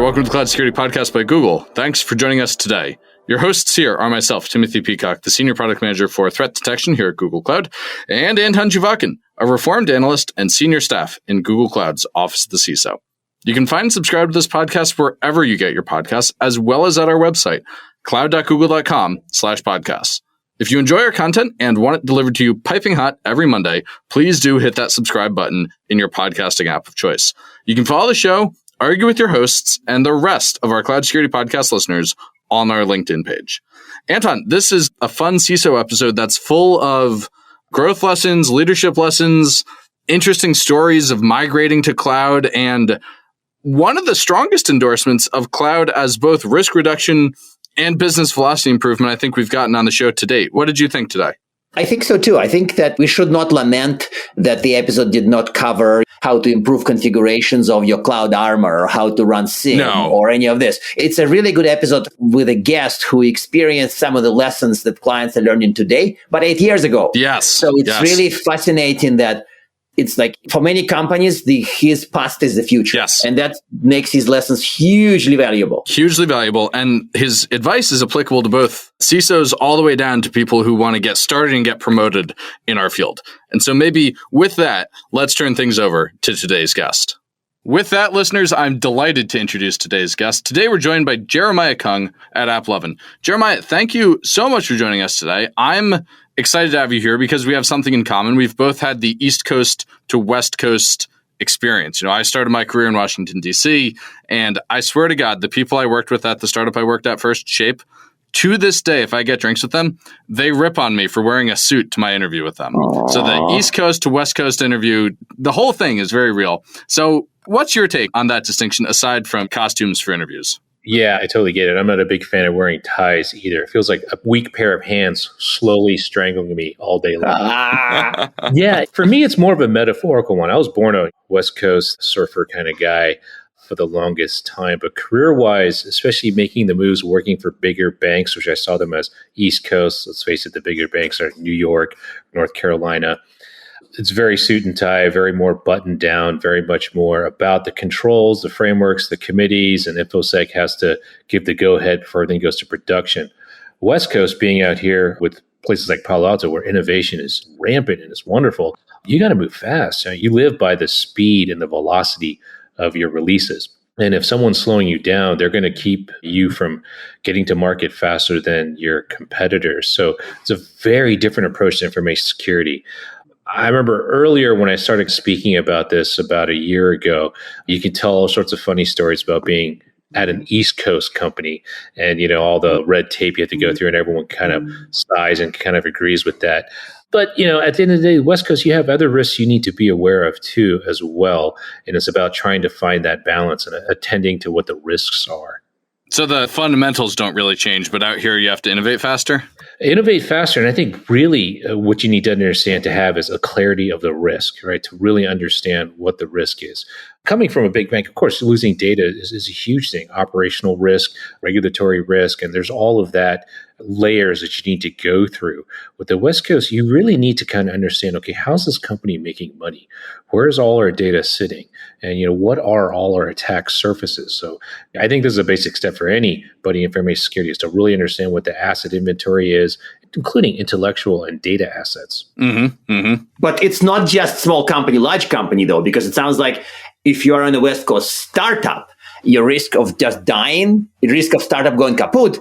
Welcome to the Cloud Security Podcast by Google. Thanks for joining us today. Your hosts here are myself, Timothy Peacock, the Senior Product Manager for Threat Detection here at Google Cloud, and Anton Juvakin, a reformed analyst and senior staff in Google Cloud's Office of the CISO. You can find and subscribe to this podcast wherever you get your podcasts, as well as at our website, cloud.google.com/podcasts. If you enjoy our content and want it delivered to you piping hot every Monday, please do hit that subscribe button in your podcasting app of choice. You can follow the show, argue with your hosts, and the rest of our Cloud Security Podcast listeners on our LinkedIn page. Anton, this is a fun CISO episode that's full of growth lessons, leadership lessons, interesting stories of migrating to cloud, and one of the strongest endorsements of cloud as both risk reduction and business velocity improvement I think we've gotten on the show to date. What did you think today? I think so too. I think that we should not lament that the episode did not cover how to improve configurations of your cloud armor or how to run SIEM or any of this. It's a really good episode with a guest who experienced some of the lessons that clients are learning today, but 8 years ago. Yes. So it's really fascinating that it's like for many companies, his past is the future. Yes. And that makes his lessons hugely valuable. Hugely valuable. And his advice is applicable to both CISOs all the way down to people who want to get started and get promoted in our field. And so maybe with that, let's turn things over to today's guest. With that, listeners, I'm delighted to introduce today's guest. Today, we're joined by Jeremiah Kung at AppLovin. Jeremiah, thank you so much for joining us today. I'm excited to have you here because we have something in common. We've both had the East Coast to West Coast experience. You know, I started my career in Washington, D.C., and I swear to God, the people I worked with at the startup I worked at first, Shape, to this day, if I get drinks with them, they rip on me for wearing a suit to my interview with them. Aww. So the East Coast to West Coast interview, the whole thing is very real. So what's your take on that distinction aside from costumes for interviews? Yeah, I totally get it. I'm not a big fan of wearing ties either. It feels like a weak pair of hands slowly strangling me all day long. Yeah, for me, it's more of a metaphorical one. I was born a West Coast surfer kind of guy for the longest time, but career-wise, especially making the moves, working for bigger banks, which I saw them as East Coast. Let's face it, the bigger banks are New York, North Carolina. It's very suit and tie, very more buttoned down, very much more about the controls, the frameworks, the committees, and InfoSec has to give the go-ahead before everything goes to production. West Coast being out here with places like Palo Alto where innovation is rampant and it's wonderful, you got to move fast. You live by the speed and the velocity of your releases. And if someone's slowing you down, they're going to keep you from getting to market faster than your competitors. So it's a very different approach to information security. I remember earlier when I started speaking about this about a year ago, you can tell all sorts of funny stories about being at an East Coast company and, you know, all the red tape you have to go through and everyone kind of sighs and kind of agrees with that. But, you know, at the end of the day, West Coast, you have other risks you need to be aware of too as well. And it's about trying to find that balance and attending to what the risks are. So the fundamentals don't really change, but out here you have to innovate faster? Innovate faster. And I think really what you need to understand to have is a clarity of the risk, right? To really understand what the risk is. Coming from a big bank, of course, losing data is a huge thing. Operational risk, regulatory risk, and there's all of that layers that you need to go through. With the West Coast, you really need to kind of understand, okay, how's this company making money? Where's all our data sitting? And, you know, what are all our attack surfaces? So I think this is a basic step for anybody in information security is to really understand what the asset inventory is, including intellectual and data assets. Mm-hmm, mm-hmm. But it's not just small company, large company, though, because it sounds like if you are on the West Coast startup, your risk of just dying, the risk of startup going kaput,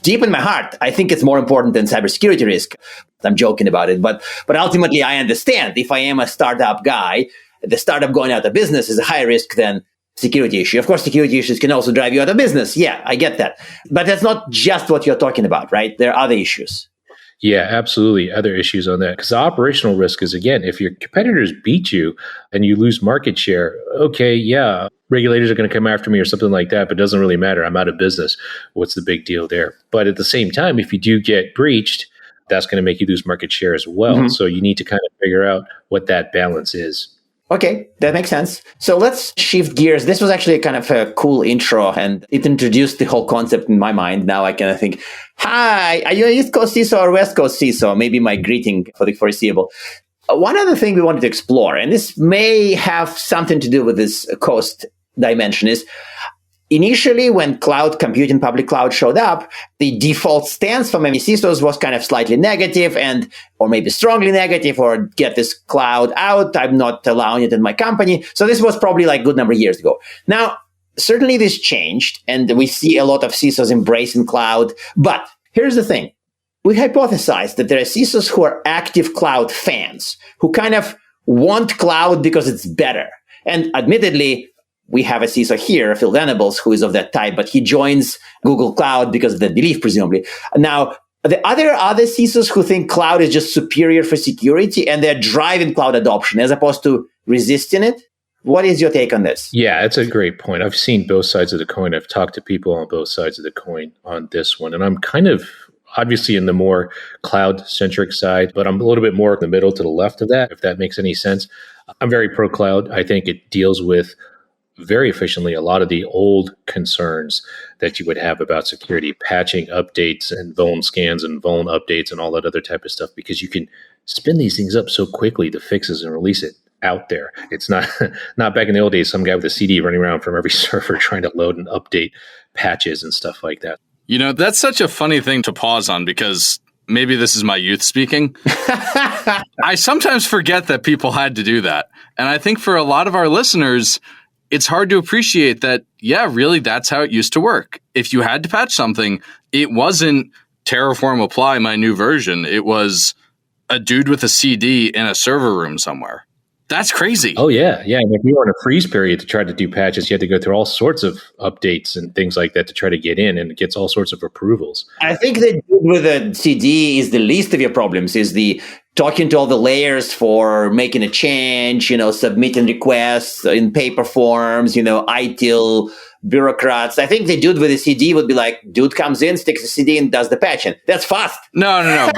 deep in my heart, I think it's more important than cybersecurity risk. I'm joking about it, but ultimately I understand if I am a startup guy, the startup going out of business is a higher risk than security issue. Of course, security issues can also drive you out of business. Yeah, I get that. But that's not just what you're talking about, right? There are other issues. Yeah, absolutely. Other issues on that. Because the operational risk is, again, if your competitors beat you and you lose market share, okay, yeah, regulators are going to come after me or something like that, but it doesn't really matter. I'm out of business. What's the big deal there? But at the same time, if you do get breached, that's going to make you lose market share as well. Mm-hmm. So you need to kind of figure out what that balance is. Okay, that makes sense. So let's shift gears. This was actually kind of a cool intro and it introduced the whole concept in my mind. Now I kind of think, hi, are you an East Coast CISO or West Coast CISO? Maybe my greeting for the foreseeable. One other thing we wanted to explore, and this may have something to do with this coast dimension, is initially, when cloud computing, public cloud showed up, the default stance for many CISOs was kind of slightly negative or maybe strongly negative, or get this cloud out. I'm not allowing it in my company. So this was probably like a good number of years ago. Now, certainly this changed, and we see a lot of CISOs embracing cloud. But here's the thing. We hypothesize that there are CISOs who are active cloud fans, who kind of want cloud because it's better. And admittedly, we have a CISO here, Phil Venables, who is of that type, but he joins Google Cloud because of that belief, presumably. Now, the other CISOs who think cloud is just superior for security, and they're driving cloud adoption as opposed to resisting it. What is your take on this? Yeah, it's a great point. I've seen both sides of the coin. I've talked to people on both sides of the coin on this one. And I'm kind of obviously in the more cloud-centric side, but I'm a little bit more in the middle to the left of that, if that makes any sense. I'm very pro-cloud. I think it deals with very efficiently a lot of the old concerns that you would have about security, patching updates and vuln scans and vuln updates and all that other type of stuff, because you can spin these things up so quickly, the fixes, and release it out there. It's not back in the old days, some guy with a CD running around from every server trying to load and update patches and stuff like that. You know, that's such a funny thing to pause on, because maybe this is my youth speaking. I sometimes forget that people had to do that. And I think for a lot of our listeners, it's hard to appreciate that, yeah, really, that's how it used to work. If you had to patch something, it wasn't Terraform apply my new version. It was a dude with a CD in a server room somewhere. That's crazy. Oh, yeah. Yeah. And if you were in a freeze period to try to do patches, you had to go through all sorts of updates and things like that to try to get in, and it gets all sorts of approvals. I think that with a CD is the least of your problems, is the talking to all the layers for making a change, submitting requests in paper forms, ITIL bureaucrats. I think the dude with the CD would be like, dude comes in, sticks the CD and does the patching. That's fast. No.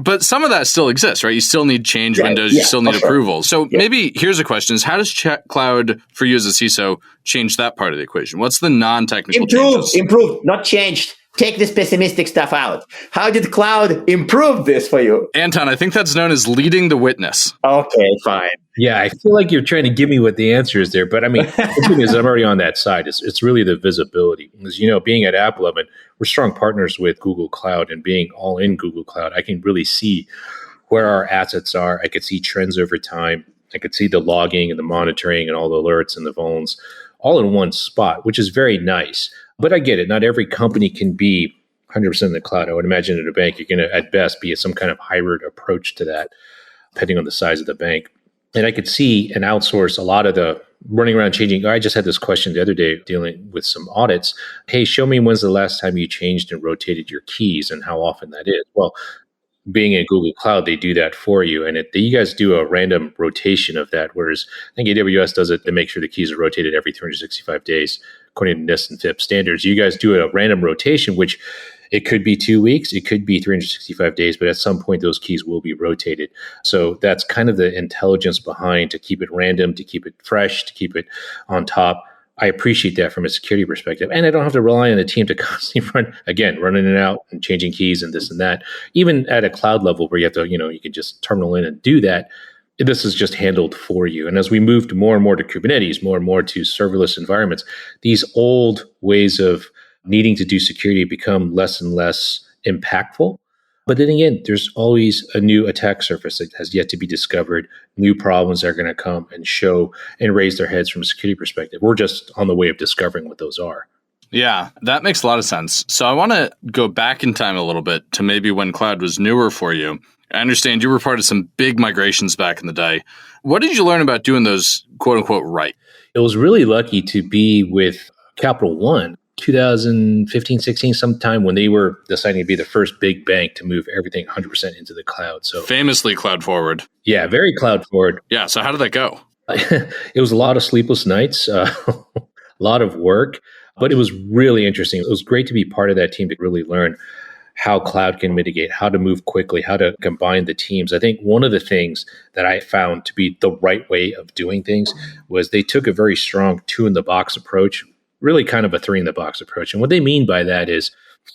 But some of that still exists, right? You still need change windows. You still need approval. So maybe here's a question: is how does cloud for you as a CISO change that part of the equation? What's the non-technical changes? Improved, not changed. Take this pessimistic stuff out. How did cloud improve this for you? Anton, I think that's known as leading the witness. Okay, fine. Yeah, I feel like you're trying to give me what the answer is there. But I mean, the thing is, I'm already on that side. It's really the visibility. Because, being at AppLovin, we're strong partners with Google Cloud, and being all in Google Cloud, I can really see where our assets are. I could see trends over time. I could see the logging and the monitoring and all the alerts and the vulns all in one spot, which is very nice. But I get it. Not every company can be 100% in the cloud. I would imagine at a bank, you're going to, at best, be some kind of hybrid approach to that, depending on the size of the bank. And I could see and outsource a lot of the running around changing. I just had this question the other day dealing with some audits. Hey, show me when's the last time you changed and rotated your keys and how often that is. Well, being in Google Cloud, they do that for you. And you guys do a random rotation of that, whereas I think AWS does it to make sure the keys are rotated every 365 days, according to NIST and FIPS standards. You guys do a random rotation, which it could be 2 weeks, it could be 365 days, but at some point those keys will be rotated. So that's kind of the intelligence behind, to keep it random, to keep it fresh, to keep it on top. I appreciate that from a security perspective. And I don't have to rely on the team to constantly run in and out and changing keys and this and that. Even at a cloud level where you have to, you can just terminal in and do that. This is just handled for you. And as we moved more and more to Kubernetes, more and more to serverless environments, these old ways of needing to do security become less and less impactful. But then again, there's always a new attack surface that has yet to be discovered. New problems are going to come and show and raise their heads from a security perspective. We're just on the way of discovering what those are. Yeah, that makes a lot of sense. So I want to go back in time a little bit to maybe when cloud was newer for you. I understand you were part of some big migrations back in the day. What did you learn about doing those, quote unquote, right? I was really lucky to be with Capital One 2015, 16, sometime when they were deciding to be the first big bank to move everything 100% into the cloud. So famously cloud forward. Yeah, very cloud forward. Yeah. So how did that go? It was a lot of sleepless nights, a lot of work, but it was really interesting. It was great to be part of that team to really learn how cloud can mitigate, how to move quickly, how to combine the teams. I think one of the things that I found to be the right way of doing things was they took a very strong 2-in-the-box approach, really kind of a 3-in-the-box approach. And what they mean by that is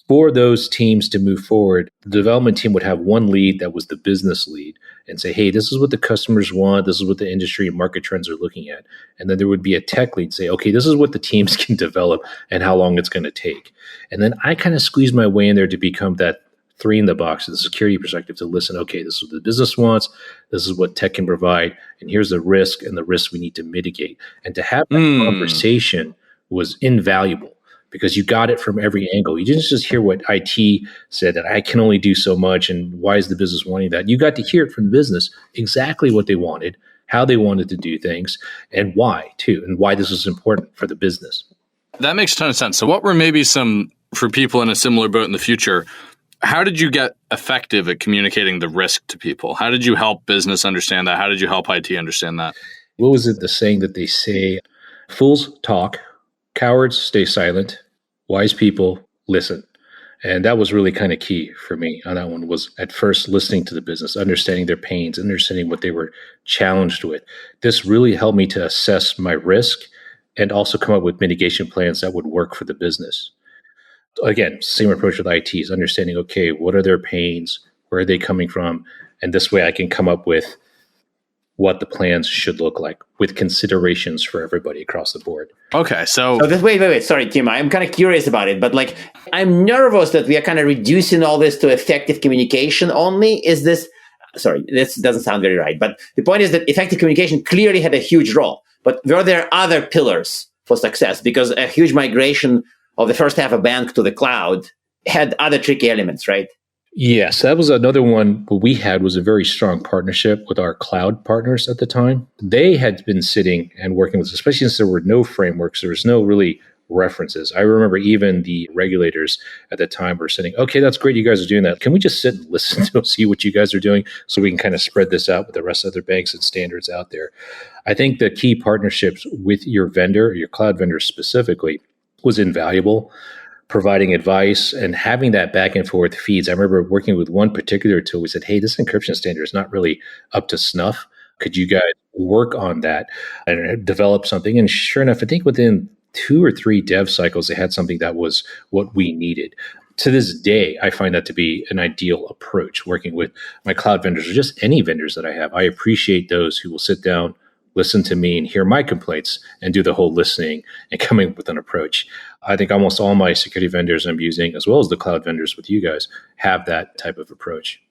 For those teams to move forward, the development team would have one lead that was the business lead and say, hey, this is what the customers want. This is what the industry and market trends are looking at. And then there would be a tech lead say, okay, this is what the teams can develop and how long it's going to take. And then I kind of squeeze my way in there to become that three in the box of the security perspective to listen, okay, this is what the business wants. This is what tech can provide. And here's the risk and the risks we need to mitigate. And to have that conversation was invaluable, because you got it from every angle. You didn't just hear what IT said, that I can only do so much and why is the business wanting that. You got to hear it from the business, exactly what they wanted, how they wanted to do things, and why too, and why this was important for the business. That makes a ton of sense. So what were maybe some, for people in a similar boat in the future, how did you get effective at communicating the risk to people? How did you help business understand that? How did you help IT understand that? What was it, the saying that they say, fools talk, cowards stay silent, wise people listen. And that was really kind of key for me on that one, was at first listening to the business, understanding their pains, understanding what they were challenged with. This really helped me to assess my risk and also come up with mitigation plans that would work for the business. Again, same approach with IT, is understanding, okay, what are their pains? Where are they coming from? And this way I can come up with what the plans should look like with considerations for everybody across the board. Okay, so wait. Sorry, Tim. I'm kind of curious about it, but I'm nervous that we are kind of reducing all this to effective communication only. Is this, sorry, this doesn't sound very right, but the point is that effective communication clearly had a huge role, but were there other pillars for success? Because a huge migration of the first half of bank to the cloud had other tricky elements, right? Yes, that was another one. What we had was a very strong partnership with our cloud partners at the time. They had been sitting and working with us, especially since there were no frameworks, there was no really references. I remember even the regulators at the time were saying, okay, that's great, you guys are doing that. Can we just sit and listen to see what you guys are doing so we can kind of spread this out with the rest of other banks and standards out there? I think the key partnerships with your vendor, your cloud vendor specifically, was invaluable. Providing advice and having that back and forth feeds. I remember working with one particular tool. We said, hey, this encryption standard is not really up to snuff. Could you guys work on that and develop something? And sure enough, I think within 2 or 3 dev cycles, they had something that was what we needed. To this day, I find that to be an ideal approach, working with my cloud vendors or just any vendors that I have. I appreciate those who will sit down, listen to me and hear my complaints and do the whole listening and coming up with an approach. I think almost all my security vendors I'm using, as well as the cloud vendors with you guys, have that type of approach.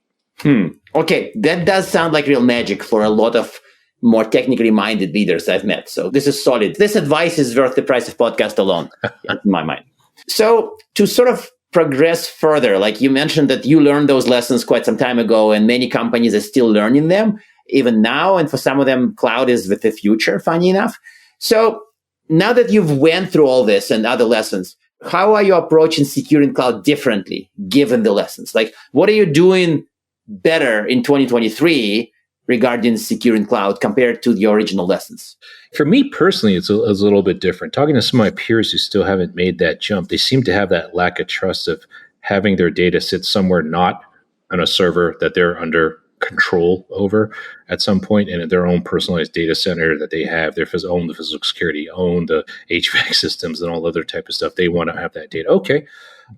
Okay, that does sound like real magic for a lot of more technically minded leaders I've met. So this is solid. This advice is worth the price of podcast alone, in my mind. So to sort of progress further, like you mentioned that you learned those lessons quite some time ago, and many companies are still learning them even now. And for some of them, cloud is with the future, funny enough. So now that you've went through all this and other lessons, how are you approaching securing cloud differently, given the lessons? Like, what are you doing better in 2023 regarding securing cloud compared to the original lessons? For me personally, it's a little bit different. Talking to some of my peers who still haven't made that jump, they seem to have that lack of trust of having their data sit somewhere not on a server that they're under control over at some point, and their own personalized data center that they have, their own the physical security, own the HVAC systems and all other type of stuff. They want to have that data. Okay,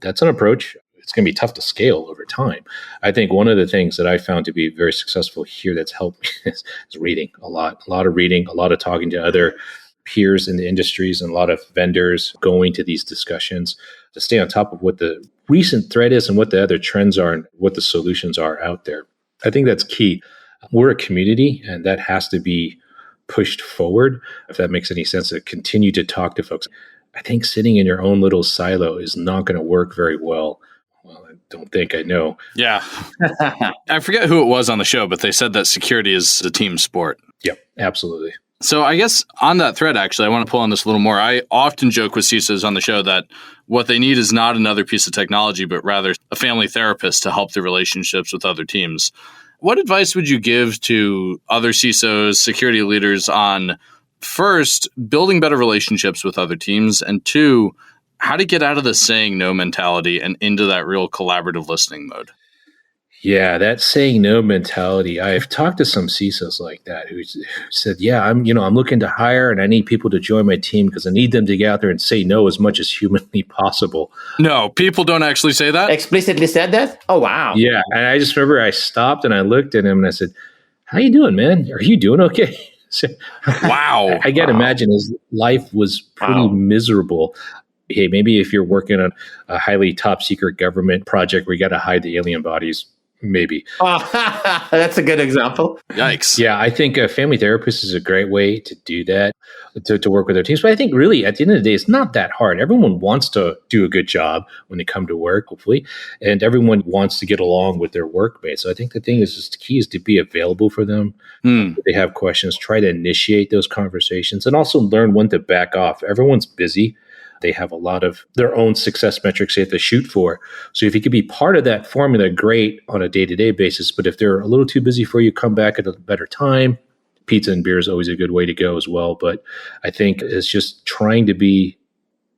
that's an approach. It's going to be tough to scale over time. I think one of the things that I found to be very successful here that's helped me is reading a lot of reading, a lot of talking to other peers in the industries and a lot of vendors, going to these discussions to stay on top of what the recent threat is and what the other trends are and what the solutions are out there. I think that's key. We're a community, and that has to be pushed forward, if that makes any sense, to continue to talk to folks. I think sitting in your own little silo is not going to work very well. Well, I don't think I know. Yeah. I forget who it was on the show, but they said that security is a team sport. Yep, absolutely. So I guess on that thread, actually, I want to pull on this a little more. I often joke with CISOs on the show that what they need is not another piece of technology, but rather a family therapist to help their relationships with other teams. What advice would you give to other CISOs, security leaders on, first, building better relationships with other teams, and 2, how to get out of the saying no mentality and into that real collaborative listening mode? Yeah, that saying no mentality. I've talked to some CISOs like that who said, "Yeah, I'm looking to hire and I need people to join my team because I need them to get out there and say no as much as humanly possible." No, people don't actually say that. Explicitly said that? Oh, wow. Yeah, and I just remember I stopped and I looked at him and I said, "How you doing, man? Are you doing okay?" So, Wow. I can't imagine his life was pretty miserable. Hey, maybe if you're working on a highly top secret government project where you got to hide the alien bodies, maybe. That's a good example. Yikes. Yeah, I think a family therapist is a great way to do that, to work with their teams. But I think really at the end of the day, it's not that hard. Everyone wants to do a good job when they come to work, hopefully, and everyone wants to get along with their workmates. So I think the thing is just the key is to be available for them. If they have questions, try to initiate those conversations and also learn when to back off. Everyone's busy. They have a lot of their own success metrics they have to shoot for. So if you could be part of that formula, great on a day-to-day basis. But if they're a little too busy for you, come back at a better time. Pizza and beer is always a good way to go as well. But I think it's just trying to be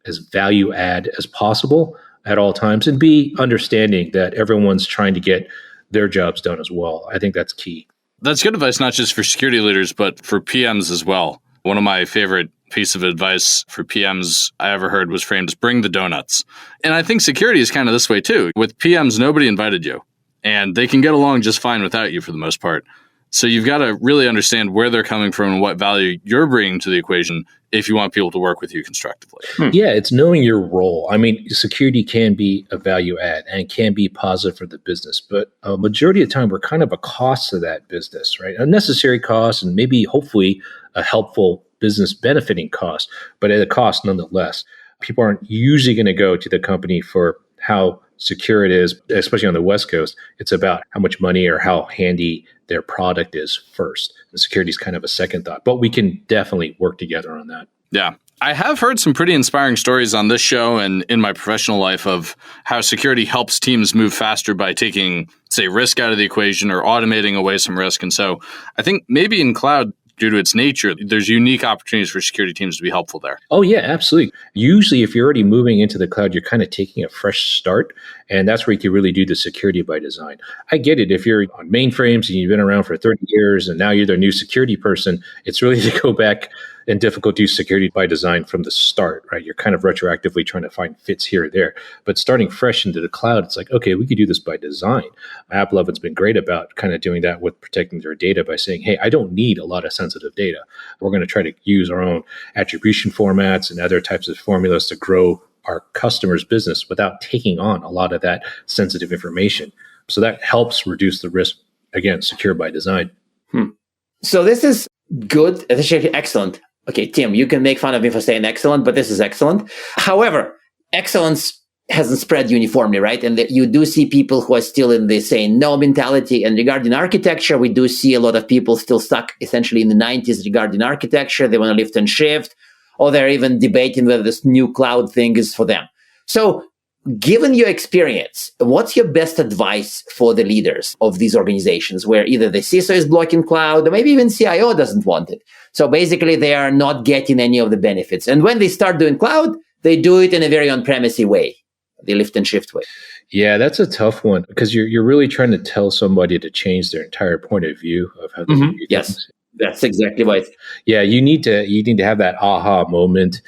as value add as possible at all times and be understanding that everyone's trying to get their jobs done as well. I think that's key. That's good advice, not just for security leaders, but for PMs as well. One of my favorite piece of advice for PMs I ever heard was framed as bring the donuts. And I think security is kind of this way too. With PMs, nobody invited you and they can get along just fine without you for the most part. So you've got to really understand where they're coming from and what value you're bringing to the equation if you want people to work with you constructively. Yeah, it's knowing your role. I mean, security can be a value add and can be positive for the business, but a majority of the time we're kind of a cost to that business, right? A necessary cost and maybe hopefully a helpful business benefiting cost, but at a cost nonetheless. People aren't usually going to go to the company for how secure it is, especially on the West Coast. It's about how much money or how handy their product is first. And security is kind of a second thought, but we can definitely work together on that. Yeah. I have heard some pretty inspiring stories on this show and in my professional life of how security helps teams move faster by taking, say, risk out of the equation or automating away some risk. And so I think maybe in cloud, due to its nature, there's unique opportunities for security teams to be helpful there. Oh, yeah, absolutely. Usually, if you're already moving into the cloud, you're kind of taking a fresh start. And that's where you can really do the security by design. I get it. If you're on mainframes and you've been around for 30 years and now you're the new security person, it's really to go back and difficult to do security by design from the start, right? You're kind of retroactively trying to find fits here or there. But starting fresh into the cloud, it's like, okay, we could do this by design. App11's been great about kind of doing that with protecting their data by saying, hey, I don't need a lot of sensitive data. We're going to try to use our own attribution formats and other types of formulas to grow our customers' business without taking on a lot of that sensitive information. So that helps reduce the risk, again, secure by design. So this is good. This is actually excellent. Okay, Tim, you can make fun of me for saying excellent, but this is excellent. However, excellence hasn't spread uniformly, right? And you do see people who are still in the saying no mentality. And regarding architecture, we do see a lot of people still stuck essentially in the 90s regarding architecture. They want to lift and shift, or they're even debating whether this new cloud thing is for them. So given your experience, what's your best advice for the leaders of these organizations where either the CISO is blocking cloud or maybe even CIO doesn't want it? So basically, they are not getting any of the benefits. And when they start doing cloud, they do it in a very on-premise way, the lift and shift way. Yeah, that's a tough one because you're really trying to tell somebody to change their entire point of view of how they do Yes, things. that's exactly right. Yeah, you need to have that aha moment,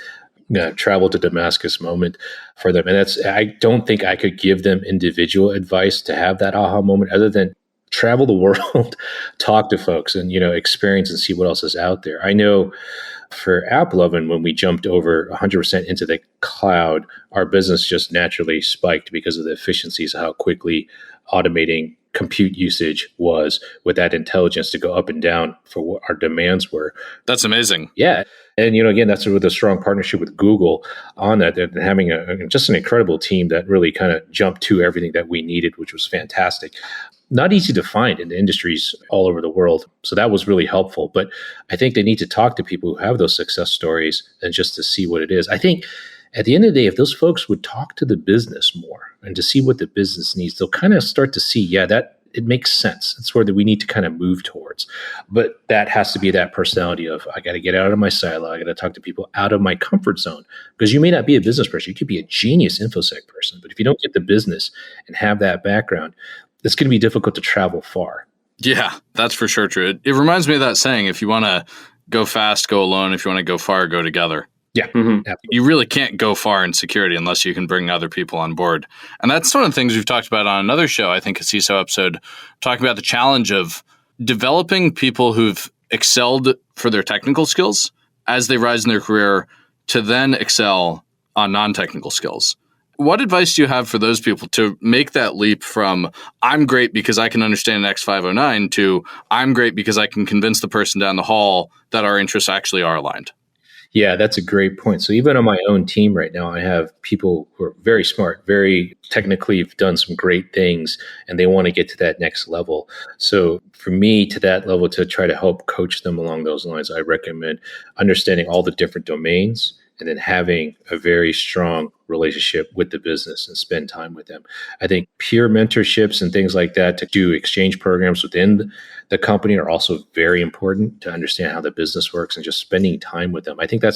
travel to Damascus moment for them. And I don't think I could give them individual advice to have that aha moment other than travel the world, talk to folks and, experience and see what else is out there. I know for App11, when we jumped over 100% into the cloud, our business just naturally spiked because of the efficiencies of how quickly automating compute usage was with that intelligence to go up and down for what our demands were. That's amazing. Yeah. And, again, that's with a strong partnership with Google on that and having just an incredible team that really kind of jumped to everything that we needed, which was fantastic. Not easy to find in the industries all over the world. So that was really helpful. But I think they need to talk to people who have those success stories and just to see what it is. I think at the end of the day, if those folks would talk to the business more and to see what the business needs, they'll kind of start to see, that it makes sense. It's where we need to kind of move towards. But that has to be that personality of, I got to get out of my silo. I got to talk to people out of my comfort zone because you may not be a business person. You could be a genius InfoSec person. But if you don't get the business and have that background, it's going to be difficult to travel far. Yeah, that's for sure true. It reminds me of that saying, if you want to go fast, go alone. If you want to go far, go together. Yeah, You really can't go far in security unless you can bring other people on board. And that's one of the things we've talked about on another show, I think a CISO episode, talking about the challenge of developing people who've excelled for their technical skills as they rise in their career to then excel on non-technical skills. What advice do you have for those people to make that leap from I'm great because I can understand X509 to I'm great because I can convince the person down the hall that our interests actually are aligned? Yeah, that's a great point. So even on my own team right now, I have people who are very smart, very technically have done some great things, and they want to get to that next level. So for me, to that level, to try to help coach them along those lines, I recommend understanding all the different domains and then having a very strong relationship with the business and spend time with them. I think peer mentorships and things like that to do exchange programs within the company are also very important to understand how the business works and just spending time with them. I think I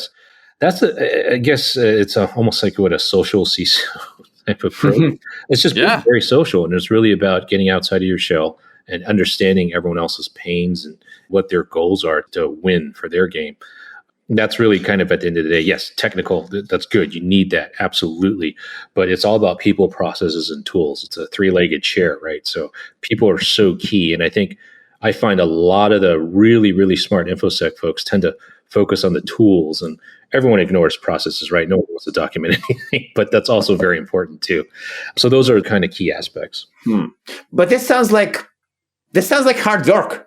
guess it's almost like what a social CISO type of program. It's just very social, and it's really about getting outside of your shell and understanding everyone else's pains and what their goals are to win for their game. That's really kind of at the end of the day, yes, technical, that's good. You need that, absolutely. But it's all about people, processes, and tools. It's a three-legged chair, right? So people are so key. And I find a lot of the really, really smart InfoSec folks tend to focus on the tools, and everyone ignores processes, right? No one wants to document anything, but that's also very important too. So those are kind of key aspects. But this sounds like hard work.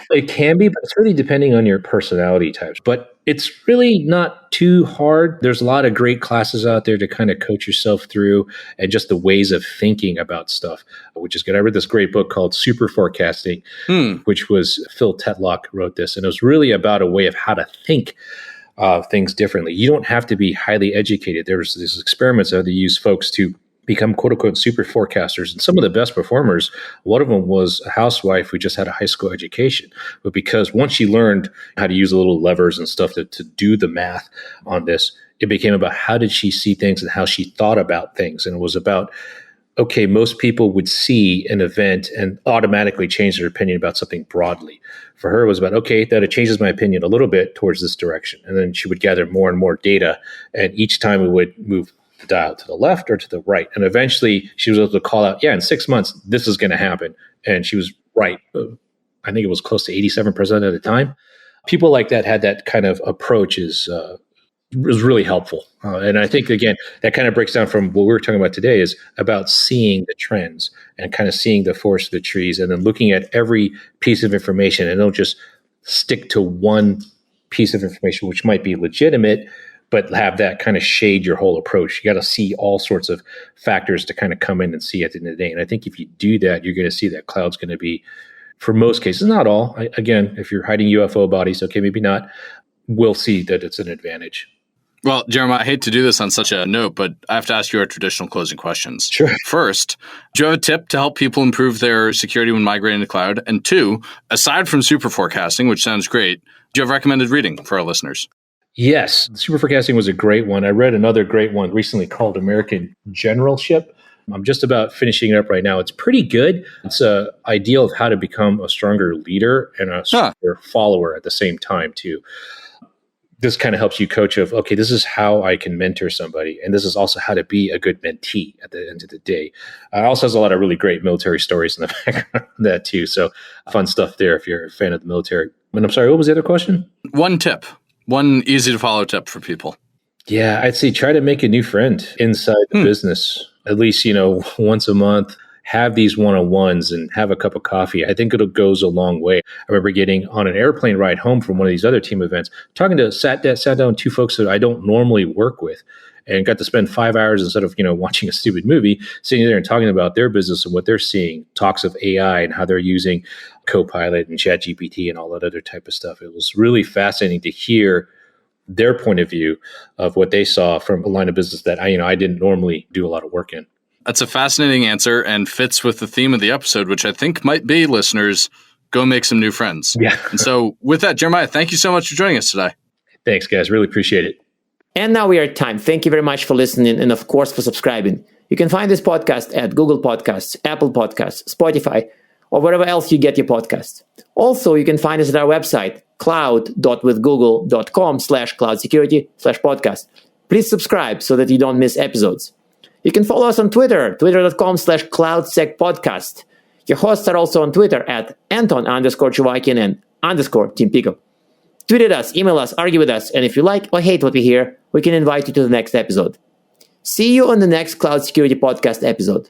It can be, but it's really depending on your personality types. But it's really not too hard. There's a lot of great classes out there to kind of coach yourself through and just the ways of thinking about stuff, which is good. I read this great book called Super Forecasting, which was Phil Tetlock wrote this. And it was really about a way of how to think things differently. You don't have to be highly educated. There's these experiments that they use folks to become quote unquote super forecasters. And some of the best performers, one of them was a housewife who just had a high school education. But because once she learned how to use a little levers and stuff to do the math on this, it became about how did she see things and how she thought about things. And it was about, okay, most people would see an event and automatically change their opinion about something broadly. For her, it was about, okay, that it changes my opinion a little bit towards this direction. And then she would gather more and more data. And each time we would move the dial to the left or to the right. And eventually she was able to call out, in 6 months, this is going to happen. And she was right. I think it was close to 87% of the time. People like that had that kind of approach was really helpful. And I think, again, that kind of breaks down from what we're talking about today is about seeing the trends and kind of seeing the forest of the trees and then looking at every piece of information and don't just stick to one piece of information, which might be legitimate, but have that kind of shade your whole approach. You got to see all sorts of factors to kind of come in and see at the end of the day. And I think if you do that, you're going to see that cloud's going to be, for most cases, not all. Again, if you're hiding UFO bodies, okay, maybe not. We'll see that it's an advantage. Well, Jeremiah, I hate to do this on such a note, but I have to ask you our traditional closing questions. Sure. First, do you have a tip to help people improve their security when migrating to cloud? And two, aside from super forecasting, which sounds great, do you have recommended reading for our listeners? Yes, super forecasting was a great one. I read another great one recently called American Generalship. I'm just about finishing it up right now. It's pretty good. It's an ideal of how to become a stronger leader and a stronger follower at the same time, too. This kind of helps you coach of, okay, this is how I can mentor somebody. And this is also how to be a good mentee at the end of the day. It also has a lot of really great military stories in the background of that, too. So fun stuff there if you're a fan of the military. And I'm sorry, what was the other question? One tip. One easy to follow tip for people. Yeah, I'd say try to make a new friend inside the business. At least, once a month, have these one-on-ones and have a cup of coffee. I think it goes a long way. I remember getting on an airplane ride home from one of these other team events, sat down two folks that I don't normally work with and got to spend 5 hours instead of, watching a stupid movie, sitting there and talking about their business and what they're seeing, talks of AI and how they're using Copilot and ChatGPT and all that other type of stuff. It was really fascinating to hear their point of view of what they saw from a line of business that I didn't normally do a lot of work in. That's a fascinating answer and fits with the theme of the episode, which I think might be, listeners, go make some new friends. Yeah. And so with that, Jeremiah, thank you so much for joining us today. Thanks, guys. Really appreciate it. And now we are at time. Thank you very much for listening and, of course, for subscribing. You can find this podcast at Google Podcasts, Apple Podcasts, Spotify, or wherever else you get your podcasts. Also, you can find us at our website, cloud.withgoogle.com/cloud-security/podcast. Please subscribe so that you don't miss episodes. You can follow us on Twitter, twitter.com/cloudsecpodcast. Your hosts are also on Twitter at Anton_Chuvakin and _Team Pico. Tweet at us, email us, argue with us, and if you like or hate what we hear, we can invite you to the next episode. See you on the next Cloud Security Podcast episode.